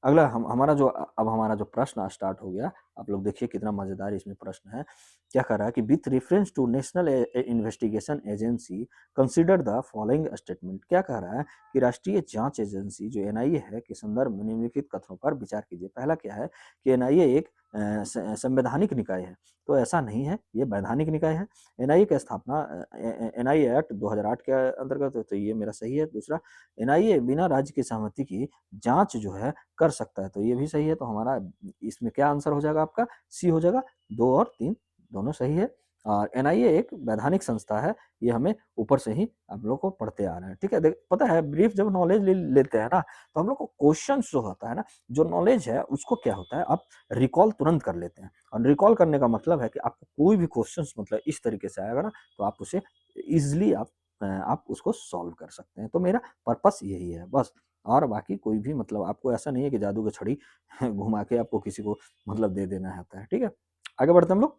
अगला हम हमारा जो अब हमारा जो प्रश्न स्टार्ट हो गया। आप लोग देखिए कितना मज़ेदार इसमें प्रश्न है। क्या कह रहा है कि with reference to national investigation agency consider the following statement. क्या कह रहा है कि राष्ट्रीय जांच एजेंसी जो एनआईए है के संदर्भ में निम्नलिखित कथनों पर विचार कीजिए। पहला क्या है कि एनआईए एक संवैधानिक निकाय है, तो ऐसा नहीं है, ये वैधानिक निकाय है। एनआईए की स्थापना एनआईए एक्ट 2008 के अंतर्गत है, तो ये मेरा सही है। दूसरा, एनआईए बिना राज्य की सहमति की जांच जो है कर सकता है, तो ये भी सही है। तो हमारा इसमें क्या आंसर हो जाएगा आपका? सी हो जाएगा। 2 और 3 दोनों सही है। और एनआईए एक वैधानिक संस्था है, ये हमें ऊपर से ही हम लोग को पढ़ते आ रहे हैं, ठीक है। पता है ब्रीफ जब नॉलेज लेते हैं ना, तो हम लोग को क्वेश्चन जो होता है ना, जो नॉलेज है उसको क्या होता है, आप रिकॉल तुरंत कर लेते हैं। और रिकॉल करने का मतलब है कि आपको कोई भी क्वेश्चन मतलब इस तरीके से आएगा ना, तो आप उसे इजिली आप उसको सॉल्व कर सकते हैं। तो मेरा पर्पस यही है बस। और बाकी कोई भी मतलब आपको ऐसा नहीं है कि जादू की छड़ी घुमा के आपको किसी को मतलब दे देना होता है, ठीक है। आगे बढ़ते हैं हम लोग।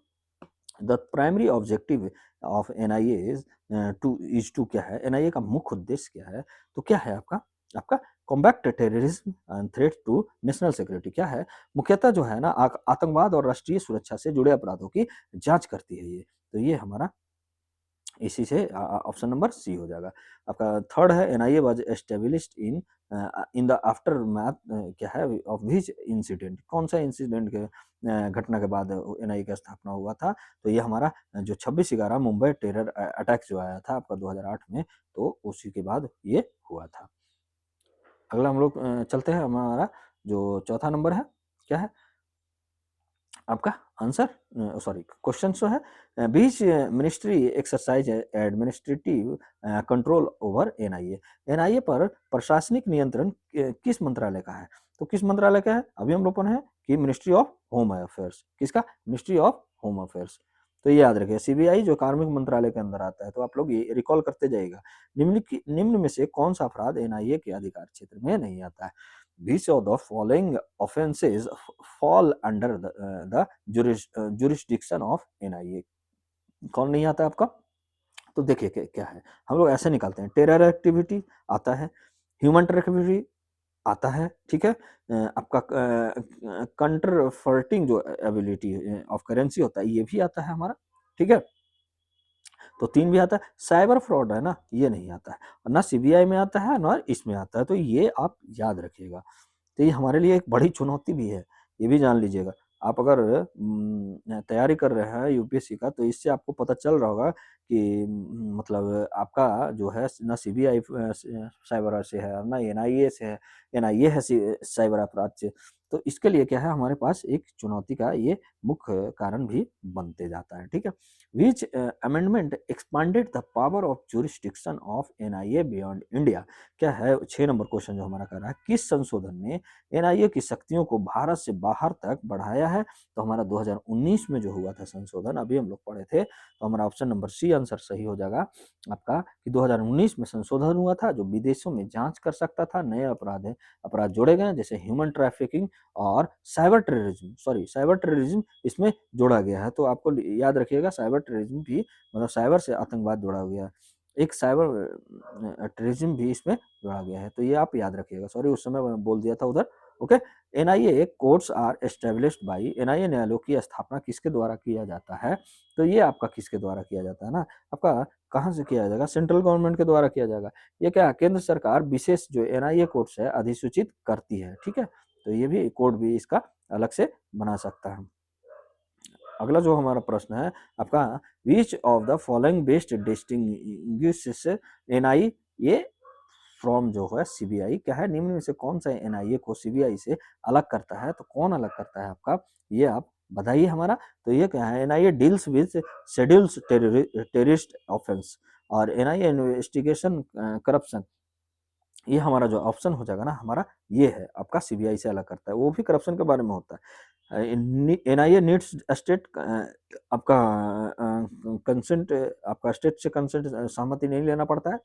The primary objective of NIA is to क्या है, एनआईए का मुख्य उद्देश्य क्या है? तो क्या है आपका आपका combat terrorism and threat to national security. क्या है? मुख्यतः जो है ना आतंकवाद और राष्ट्रीय सुरक्षा से जुड़े अपराधों की जांच करती है ये। तो ये हमारा इसी से ऑप्शन नंबर सी हो जाएगा। आपका थर्ड है NIA was established in the aftermath क्या है ऑफ व्हिच इंसिडेंट। कौन सा इंसिडेंट के घटना के बाद एनआईए की स्थापना हुआ था? तो ये हमारा जो 26/11 मुंबई टेरर अटैक जो आया था आपका 2008 में, तो उसी के बाद ये हुआ था। अगला हम लोग चलते हैं। हमारा जो चौथा नंबर है, क्या है आपका आंसर? सॉरी, क्वेश्चन जो है which ministry exercise administrative control over NIA. NIA पर प्रशासनिक नियंत्रण किस मंत्रालय का है? तो किस मंत्रालय का है? अभी हम लोग पढ़े हैं कि मिनिस्ट्री ऑफ होम अफेयर्स। किसका? Ministry of home affairs. तो ये याद रखिए, सीबीआई जो कार्मिक मंत्रालय के अंदर आता है, तो आप लोग ये रिकॉल करते जाइएगा। निम्न में से कौन सा अपराध एनआईए के अधिकार क्षेत्र में नहीं आता है? Which of the following offenses fall under the jurisdiction of NIA? कौन नहीं आता है आपका? तो देखिए क्या है, हम लोग ऐसे निकालते हैं। टेरर एक्टिविटी आता है, ह्यूमन ट्रैफिकिंग आता है, ठीक है। आपका कंट्रफर्टिंग जो एबिलिटी ऑफ करेंसी होता है, ये भी आता है हमारा, ठीक है। तो 3 भी आता है। साइबर फ्रॉड है ना, ये नहीं आता है, और ना सीबीआई में आता है ना इसमें आता है, तो ये आप याद रखिएगा। तो ये हमारे लिए एक बड़ी चुनौती भी है, ये भी जान लीजिएगा। आप अगर तैयारी कर रहे हैं यूपीएससी का, तो इससे आपको पता चल रहा होगा कि मतलब आपका जो है ना सीबीआई साइबर से है, ना एनआईए से है, एनआईए है साइबर अपराध से। तो इसके लिए क्या है, हमारे पास एक चुनौती का ये मुख्य कारण भी बनते जाता है, ठीक है। विच amendment expanded the power of jurisdiction of NIA beyond India. क्या है 6 नंबर क्वेश्चन जो हमारा कर रहा है, किस संशोधन ने एनआईए की शक्तियों को भारत से बाहर तक बढ़ाया है? तो हमारा 2019 में जो हुआ था संशोधन, अभी हम लोग पढ़े थे, तो हमारा ऑप्शन नंबर सी आंसर सही हो जाएगा आपका कि 2019 में संशोधन हुआ था जो विदेशों में जांच कर सकता था। नए अपराध जोड़े गए जैसे ह्यूमन ट्रैफिकिंग और साइबर टेररिज्म इसमें जोड़ा गया है। तो आपको याद रखिएगा साइबर टेररिज्म भी मतलब साइबर से आतंकवाद जोड़ा गया है। एक साइबर टेररिज्म भी इसमें जोड़ा गया है, तो ये आप याद रखिएगा। सॉरी उस समय मैं बोल दिया था उधर। Okay. NIA courts are established by. NIA न्यायालयों की स्थापना किसके द्वारा किया जाता है? तो ये आपका किसके द्वारा किया जाता है ना, आपका कहाँ से किया जाएगा? सेंट्रल गवर्नमेंट के द्वारा किया जाएगा। ये क्या केंद्र सरकार विशेष जो एनआईए कोर्ट्स है अधिसूचित करती है, ठीक है। तो ये भी कोड भी इसका अलग से बना सकता है। अगला जो हमारा प्रश्न है आपका, which of the following best distinguishes NIA from जो है सीबीआई। क्या है, निम्न में से कौन सा एनआईए को सीबीआई से अलग करता है? तो कौन अलग करता है आपका, ये आप बताइए हमारा। तो ये क्या है, NIA deals with schedules terrorist offence और एनआईए इन्वेस्टिगेशन करप्शन। ये हमारा जो ऑप्शन हो जाएगा ना हमारा, ये है आपका सीबीआई से अलग करता है, वो भी करप्शन के बारे में होता है। एनआईए नीड्स स्टेट आपका कंसेंट, आपका स्टेट से कंसेंट सहमति नहीं लेना पड़ता है।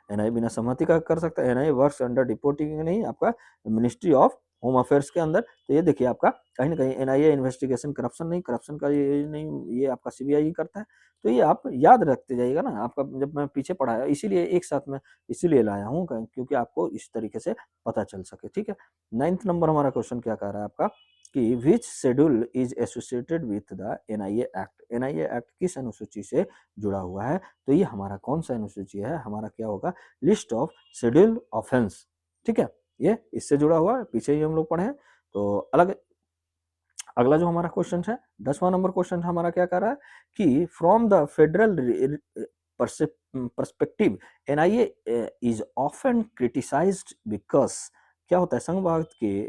एनआईए बिना सहमति का कर सकता है। एनआईए वर्क्स अंडर डिपोटिंग नहीं आपका मिनिस्ट्री ऑफ होम अफेयर्स के अंदर। तो ये देखिए आपका कहीं न कहीं एनआईए इन्वेस्टिगेशन करप्शन नहीं, करप्शन का ये नहीं, ये आपका सीबीआई ही करता है। तो ये आप याद रखते जाइएगा ना, आपका जब मैं पीछे पढ़ाया इसीलिए एक साथ में इसीलिए लाया हूँ क क्योंकि आपको इस तरीके से पता चल सके, ठीक है? 9th नंबर हमारा क्वेश्चन क्या कह रहा है आपका कि which schedule is associated with the NIA act? NIA act किस अनुसूची से जुड़ा हुआ है? तो ये हमारा कौन-सा अनुसूची है? हमारा क्या होगा? लिस्ट ऑफ शेड्यूल ऑफेंस, ठीक है? ये इससे जुड़ा हुआ है, पीछे ही हम लोग पढ़े हैं। तो अगला जो हमारा क्वेश्चन है 10वां नंबर क्वेश्चन हमारा क्या कह रहा है कि from the federal perspective NIA is often criticised because क्या होता है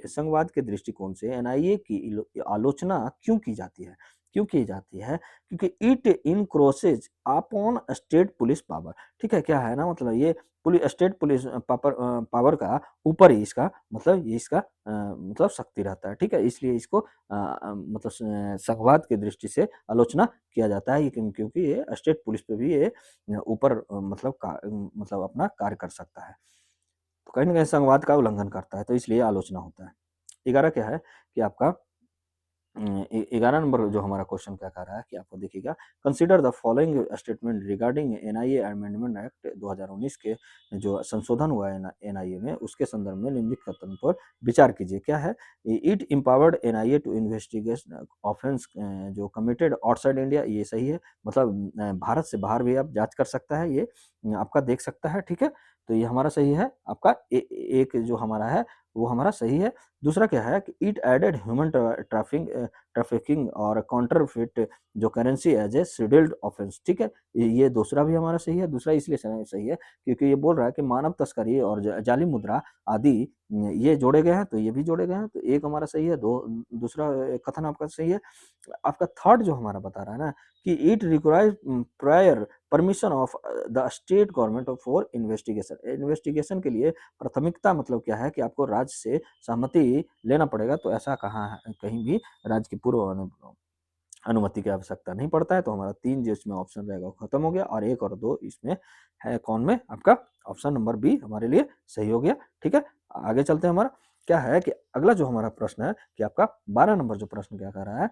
संघवाद के दृष्टिकोण से एनआईए की आलोचना क्यों की जाती है? क्यों की जाती है? क्योंकि it encroaches upon state police power, ठीक है? क्या है ना, मतलब ये स्टेट पुलिस पावर का ऊपर ही इसका मतलब ये इसका मतलब शक्ति रहता है, ठीक है? इसलिए इसको मतलब संघवाद की दृष्टि से आलोचना किया जाता है, ये क्योंकि ये स्टेट पुलिस पे भी ये ऊपर मतलब अपना कार्य कर सकता है। तो कहीं न कहीं संघवाद का उल्लंघन करता है, तो इसलिए आलोचना होता है। 11 क्या है कि आपका 11 नंबर जो हमारा क्वेश्चन क्या कह रहा है कि आपको देखिएगा, consider the following statement regarding NIA amendment act 2019 के जो संशोधन हुआ है एनआईए में, उसके संदर्भ में निम्नलिखित कथन पर विचार कीजिए। क्या है? It empowered NIA to investigate offence जो कमिटेड आउटसाइड इंडिया, ये सही है, मतलब भारत से बाहर भी आप जांच कर सकता है, ये आपका देख सकता है, ठीक है? तो ये हमारा सही है। आपका एक जो हमारा है वो हमारा सही है। दूसरा क्या है कि इट एडेड ह्यूमन ट्रैफिकिंग और काउंटरफिट जो currency as a scheduled offence, ठीक है? ये दूसरा भी हमारा सही है। दूसरा इसलिए सही है क्योंकि ये बोल रहा है कि मानव तस्करी और जाली मुद्रा आदि ये जोड़े गए हैं, तो ये भी जोड़े गए हैं, तो एक हमारा सही है। दो दूसरा कथन आपका सही है। आपका थर्ड जो हमारा बता रहा है ना कि it requires prior permission of the state government for investigation. Investigation के लिए प्राथमिकता मतलब क्या है कि आपको राज्य से सहमति लेना पड़ेगा, तो ऐसा कहाँ है? कहीं भी राज्य की पूर्व अनुमति की आवश्यकता नहीं पड़ता है। तो हमारा 3 जो इसमें ऑप्शन रहेगा वो खत्म हो गया और 1 और 2 इसमें है कौन में? आपका ऑप्शन नंबर बी हमारे लिए सही हो गया, ठीक है? आगे चलते हैं। हमारा क्या है कि अगला जो हमारा प्रश्न है कि आपका 12 नंबर जो प्रश्न क्या कह रहा है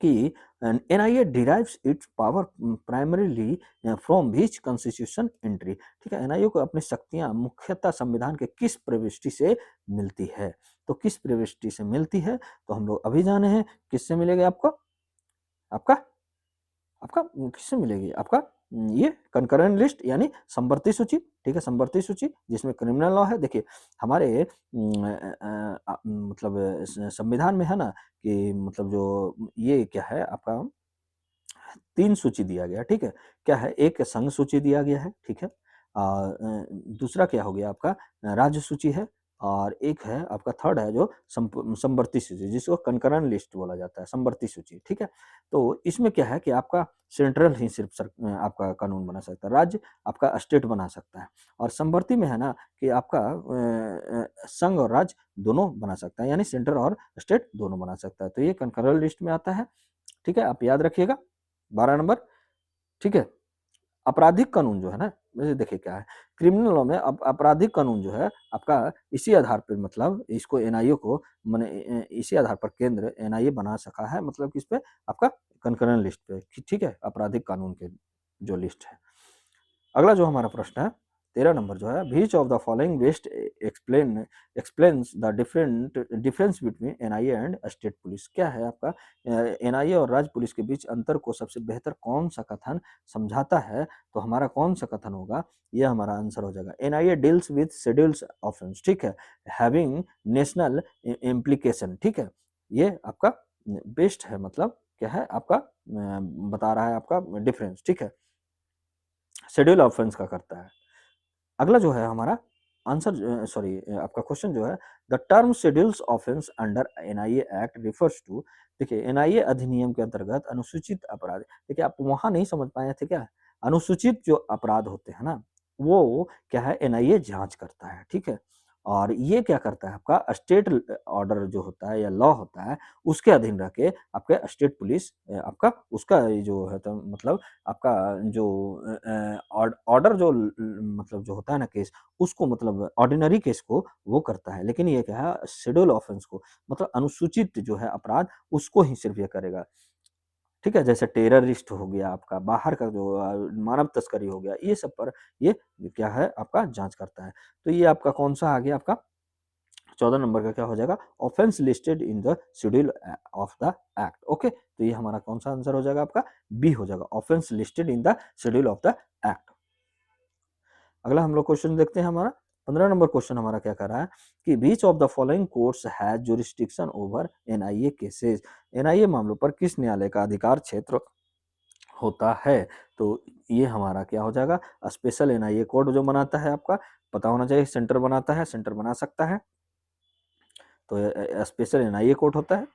कि NIA derives it's power primarily from which constitution entry, ठीक है? एनआईए को अपनी शक्तियां मुख्यतः संविधान के किस प्रविष्टि से मिलती है? तो किस प्रविष्टि से मिलती है? तो हम लोग अभी जाने हैं किससे मिलेगा आपको? आपका आपका किससे मिलेगी? आपका ये कंकरेंट लिस्ट यानी समवर्ती सूची, ठीक है? समवर्ती सूची जिसमें क्रिमिनल लॉ है। देखिए हमारे मतलब संविधान में है ना कि मतलब जो ये क्या है आपका 3 सूची दिया गया है, ठीक है? क्या है? एक संघ सूची दिया गया है, ठीक है? दूसरा क्या हो गया आपका राज्य सूची है और एक है आपका थर्ड है जो समवर्ती सूची जिसको कंकरेंट लिस्ट बोला जाता है, समवर्ती सूची, ठीक है? तो इसमें क्या है कि आपका सेंट्रल ही सिर्फ आपका कानून बना सकता है, राज्य आपका स्टेट बना सकता है और समवर्ती में है ना कि आपका संघ और राज्य दोनों बना सकता है, यानी सेंटर और स्टेट दोनों बना सकता है। तो ये कंकरेंट लिस्ट में आता है, ठीक है? आप याद रखिएगा 12 नंबर, ठीक है? आपराधिक कानून जो है ना, जैसे देखिए क्या है, क्रिमिनल लॉ में आपराधिक कानून जो है आपका इसी आधार पर मतलब इसको एनआईए को माने इसी आधार पर केंद्र एनआईए बना सका है, मतलब किस पे? आपका कंकरेंट लिस्ट पे, ठीक है? आपराधिक कानून के जो लिस्ट है। अगला जो हमारा प्रश्न है 13 नंबर जो है which of the following best explains the difference between NIA and state police. क्या है आपका एनआईए और राज्य पुलिस के बीच अंतर को सबसे बेहतर कौन सा कथन समझाता है? तो हमारा कौन सा कथन होगा? ये हमारा आंसर हो जाएगा NIA deals with schedules offence, ठीक है? हैविंग नेशनल इम्प्लीकेशन, ठीक है? ये आपका बेस्ट है, मतलब क्या है आपका बता रहा है आपका डिफरेंस, ठीक है? शेड्यूल ऑफेंस का करता है। अगला जो है हमारा आंसर सॉरी आपका क्वेश्चन जो है the term schedules offence under NIA act refers to. देखिए एनआईए अधिनियम के अंतर्गत अनुसूचित अपराध, देखिए आप वहां नहीं समझ पाए थे क्या? अनुसूचित जो अपराध होते हैं ना वो क्या है एनआईए जांच करता है, ठीक है? और ये क्या करता है आपका स्टेट ऑर्डर जो होता है या लॉ होता है, उसके अधीन रह के आपके स्टेट पुलिस आपका उसका ये जो है तो मतलब आपका जो ऑर्डर जो मतलब जो होता है ना केस, उसको मतलब ऑर्डिनरी केस को वो करता है। लेकिन ये क्या है शेड्यूल ऑफेंस को मतलब अनुसूचित जो है अपराध उसको ही सिर्फ ये करेगा। ठीक है? जैसे टेररिस्ट हो गया आपका, बाहर का जो मानव तस्करी हो गया, ये सब पर ये क्या है आपका जाँच करता है। तो ये आपका कौन-सा आ गया आपका 14 नंबर का क्या हो जाएगा? Offence listed in the schedule of the act. Okay? तो ये हमारा कौन-सा आंसर हो जाएगा आपका? बी हो जाएगा, offence listed in the schedule of the act. अगला हम लोग क्वेश्चन देखते हैं हमारा 15 नंबर क्वेश्चन हमारा क्या कर रहा है कि which of the following courts has jurisdiction over NIA cases. NIA मामलों पर किस न्यायालय का अधिकार क्षेत्र होता है? तो ये हमारा क्या हो जाएगा? स्पेशल एनआईए कोर्ट जो बनाता है आपका पता होना चाहिए, सेंटर बनाता है, सेंटर बना सकता है, तो स्पेशल एनआईए कोर्ट होता है।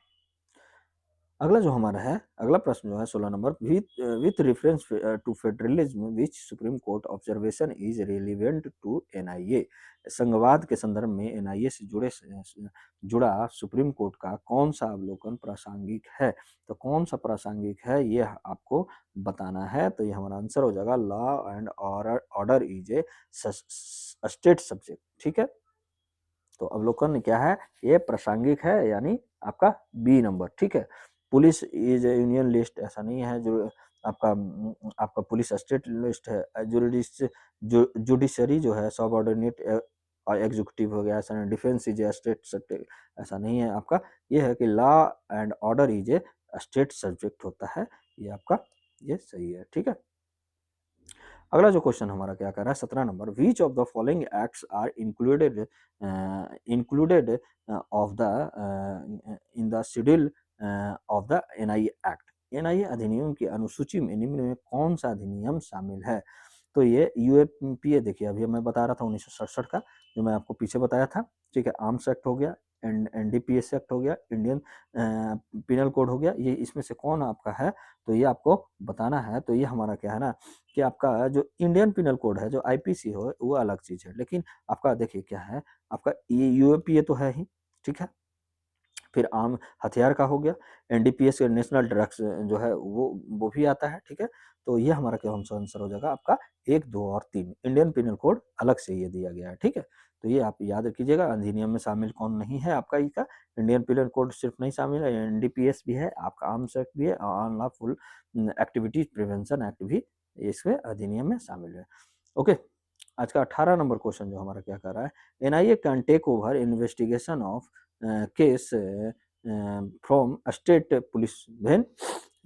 अगला जो हमारा है, अगला प्रश्न जो है 16 number with reference to federalism which supreme court observation is relevant to NIA. संघवाद के संदर्भ में एनआईए से जुड़ा सुप्रीम कोर्ट का कौन सा अवलोकन प्रासंगिक है? तो कौन सा प्रासंगिक है ये आपको बताना है। तो ये हमारा आंसर हो जाएगा law and order is a state subject. ठीक है, तो अवलोकन क्या है? ये प्रासंगिक है यानी आपका बी नंबर। ठीक है, police is a union list ऐसा नहीं है जो आपका पुलिस स्टेट लिस्ट है। जुडिशरी जो है सबऑर्डिनेट और एग्जीक्यूटिव हो गया, ऐसा नहीं। Defence is a state subject ऐसा नहीं है आपका। ये है कि law and order is a state subject होता है। ये आपका ये सही है। ठीक है, अगला जो क्वेश्चन हमारा क्या कर रहा है 17 number which of the following acts are included of the in the schedule of the NIA act. NIA अधिनियम की अनुसूची में निम्न में कौन सा अधिनियम शामिल है? तो ये यूएपीए देखिए अभी मैं बता रहा था 1967 का जो मैं आपको पीछे बताया था। ठीक है, आर्म्स एक्ट हो गया, एनडीपीएस एक्ट हो गया, इंडियन पिनल कोड हो गया, ये इसमें से कौन आपका है? तो ये आपको बताना है। तो ये हमारा क्या है ना कि आपका जो इंडियन पिनल कोड है जो आईपीसी हो वो अलग चीज है, लेकिन आपका देखिए क्या है आपका ये यूएपीए तो है ही। ठीक है, फिर आम हथियार का हो गया, एनडीपीएस नेशनल ड्रग्स जो है वो भी आता है। ठीक है, तो ये हमारा क्या आंसर हो जाएगा आपका 1, 2 और 3। इंडियन पिनल कोड अलग से ये दिया गया है। ठीक है, तो ये आप याद रखिएगा अधिनियम में शामिल कौन नहीं है आपका इसका। इंडियन पिनल कोड सिर्फ नहीं शामिल है, एनडीपीएस भी है, आपका आर्म्स एक्ट भी है और अनलॉफुल एक्टिविटीज प्रिवेंशन एक्ट भी इसमें अधिनियम में शामिल है। ओके, आज का 18 नंबर क्वेश्चन जो हमारा क्या कर रहा है NIA can take over investigation of case from state police when.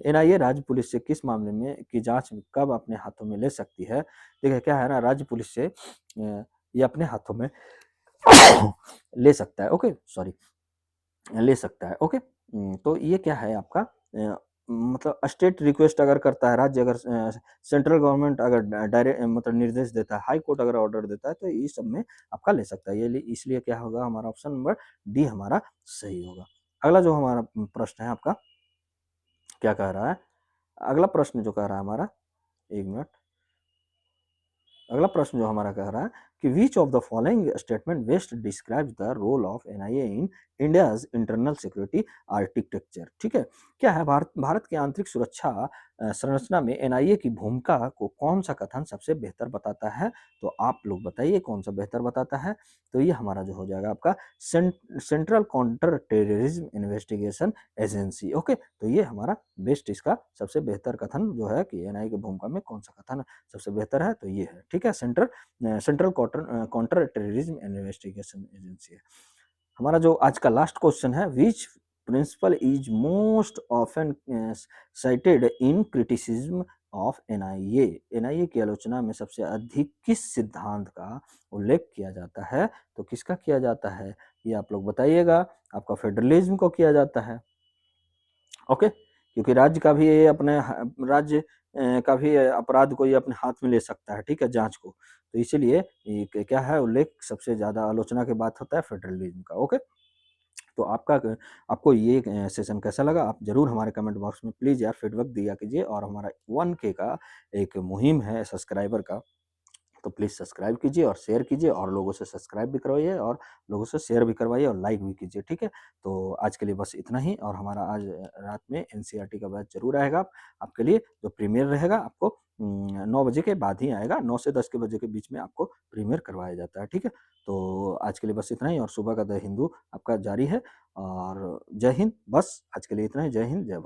NIA राज्य पुलिस से किस मामले में की जांच कब अपने हाथों में ले सकती है? देखिए क्या है ना राज्य पुलिस से ये अपने हाथों में ले सकता है। ओके सॉरी, ले सकता है। ओके, तो ये क्या है आपका मतलब स्टेट रिक्वेस्ट अगर करता है, राज्य अगर सेंट्रल गवर्नमेंट अगर डायरेक्ट मतलब निर्देश देता है, हाई कोर्ट अगर ऑर्डर देता है, तो इस सब में आपका ले सकता है। ये इसलिए क्या होगा हमारा ऑप्शन नंबर डी हमारा सही होगा। अगला जो हमारा प्रश्न है आपका क्या कह रहा है? अगला प्रश्न जो कह रहा है हमारा, एक मिनट, अगला प्रश्न जो हमारा कह रहा है कि which of the following statement best describes the role of NIA in India's internal security architecture. ठीक है, क्या है भारत की आंतरिक सुरक्षा संरचना में एनआईए की भूमिका को कौन सा कथन सबसे बेहतर बताता है? तो आप लोग बताइए कौन सा बेहतर बताता है। तो ये हमारा जो हो जाएगा आपका central counter terrorism investigation agency. Okay, तो ये हमारा बेस्ट इसका सबसे बेहतर कथन जो है कि एनआईए की भूमिका में कौन सा कथन सबसे बेहतर है, तो ये है। ठीक है, central counter terrorism investigation agency है। हमारा जो आज का लास्ट क्वेश्चन है which principle is most often cited in criticism of NIA. NIA की आलोचना में सबसे अधिक किस सिद्धांत का उल्लेख किया जाता है? तो किसका किया जाता है ये आप लोग बताइएगा। आपका फेडरलिज्म को किया जाता है। ओके, क्योंकि राज्य का भी ये अपने राज्य का भी अपराध को ये अपने हाथ में ले सकता है। ठीक है, जांच को, तो इसीलिए ये क्या है उल्लेख सबसे ज्यादा आलोचना के बाद होता है फेडरलिज्म का। ओके, तो आपको ये सेशन कैसा लगा आप जरूर हमारे कमेंट बॉक्स में प्लीज यार फीडबैक दिया कीजिए। और हमारा 1K का एक मुहिम है सब्सक्राइबर का, तो प्लीज़ सब्सक्राइब कीजिए और शेयर कीजिए और लोगों से सब्सक्राइब भी करवाइए और लोगों से शेयर भी करवाइए और लाइक भी कीजिए, ठीक है? तो आज के लिए बस इतना ही और हमारा आज रात में एनसीईआरटी का बैच ज़रूर आएगा आपके लिए, जो प्रीमियर रहेगा आपको 9 बजे के बाद ही आएगा, 9 से 10 के बजे के बीच में आपको प्रीमियर करवाया जाता है, ठीक है? तो आज के लिए बस इतना ही और सुबह का द हिंदू आपका जारी है और जय हिंद, बस आज के लिए इतना ही। जय हिंद, जय भारत।